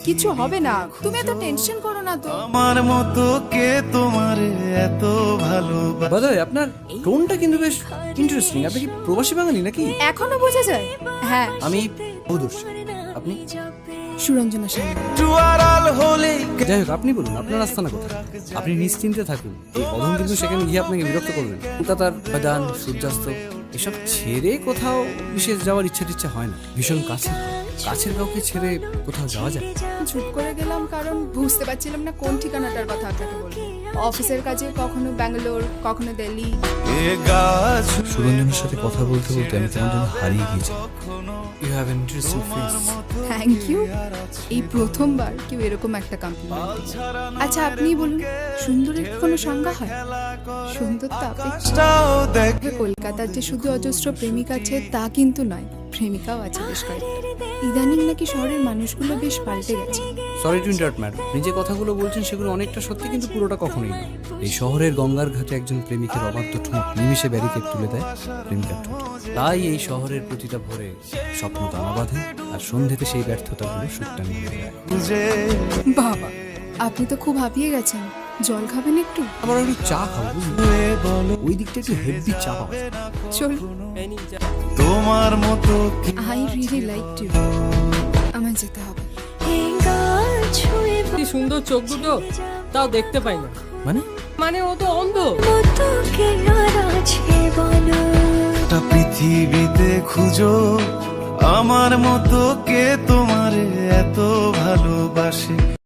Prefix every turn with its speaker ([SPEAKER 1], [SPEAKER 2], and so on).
[SPEAKER 1] কিছু হবে না, তুমি এত টেনশন করো না তো।
[SPEAKER 2] আমার মতো কে তোমারে এত ভালোবাসে।
[SPEAKER 3] বাদাই আপনার টোনটা কিন্তু বেশ ইন্টারেস্টিং। আপনি কি প্রবাসী বাঙালি নাকি?
[SPEAKER 1] এখনো বোঝা যায়? হ্যাঁ।
[SPEAKER 3] আমি বৌদর্শ। আপনি?
[SPEAKER 1] সুরঞ্জনা সামনে।
[SPEAKER 2] জুয়ারাল হলেই
[SPEAKER 3] যাই হোক, আপনি বলুন আপনার আস্থানা কোথায়? আপনি নিশ্চিন্তে থাকুন, এই অধম কিন্তু সেখানে গিয়ে আপনাকে বিরক্ত করবেন। কলকাতার বাদান, সূর্যাস্ত এসব ছেড়ে কোথাও বিশেষ যাওয়ার ইচ্ছা হয় না। ভীষণ কাছের কাউকে ছেড়ে কোথাও যাওয়া যায়?
[SPEAKER 1] চুপ করে গেলাম কারণ বুঝতে পারছিলাম না কোন ঠিকানাটার কথা আপনাকে বলবো। অফিসের কাজে কখনো ব্যাঙ্গালোর, কখনো দিল্লি।
[SPEAKER 2] এ গাছ
[SPEAKER 3] সুরঞ্জনের সাথে কথা বলতে বলতে আমি কেমন যেন হারিয়ে গিয়েছি। You have an interesting face.
[SPEAKER 1] Thank you. এই প্রথমবার কেউ এরকম একটা কমপ্লিমেন্ট। আচ্ছা আপনি বলুন, সুন্দরের কি কোনো সংজ্ঞা হয়? সুন্দর তো আপেক্ষিক।
[SPEAKER 2] টাও দেখ
[SPEAKER 1] কলকাতার যে শুধু অজস্র প্রেমিক আছে তা কিন্তু নয়, প্রেমিকাও আছে বেশ কয়েকটা। ইদানিং নাকি শহরের মানুষগুলো বেশ পাল্টে গেছে।
[SPEAKER 3] সরি টু ইন্টারাপ্ট ম্যাডাম, আপনি যে কথাগুলো বলছেন সেগুলো অনেকটা সত্যি, কিন্তু পুরোটা কখনোই না। এই শহরের গঙ্গার ঘাটে একজন প্রেমিকের অবাধ্য ঠোঁট নিমিষে ব্যারিকেড তুলে দেয় প্রেমিকার ঠোঁট। তাই এই শহরের প্রতিটা ভোরে স্বপ্ন দানা বাঁধে, আর সন্ধ্যেতে সেই ব্যর্থতাগুলো সুটটা নিয়ে যায়।
[SPEAKER 2] বুঝে
[SPEAKER 1] বাবা, আপনি তো খুব হাঁপিয়ে গেছেন, জল খাবেন একটু?
[SPEAKER 3] আবার একটু চা খাবো, বুঝলি? ওই দিকটা একটু হেভি চা পাওয়া যায়।
[SPEAKER 1] চল।
[SPEAKER 2] তোমার মতো
[SPEAKER 1] আই রিয়েলি লাইক ইউ। আমার যেতে হবে।
[SPEAKER 4] কি সুন্দর চোখ দুটো, তাও দেখতে পাই না। মানে ও তো অন্ধ।
[SPEAKER 2] একটা পৃথিবীতে খুঁজো আমার মতো কে তোমারে এত ভালোবাসে।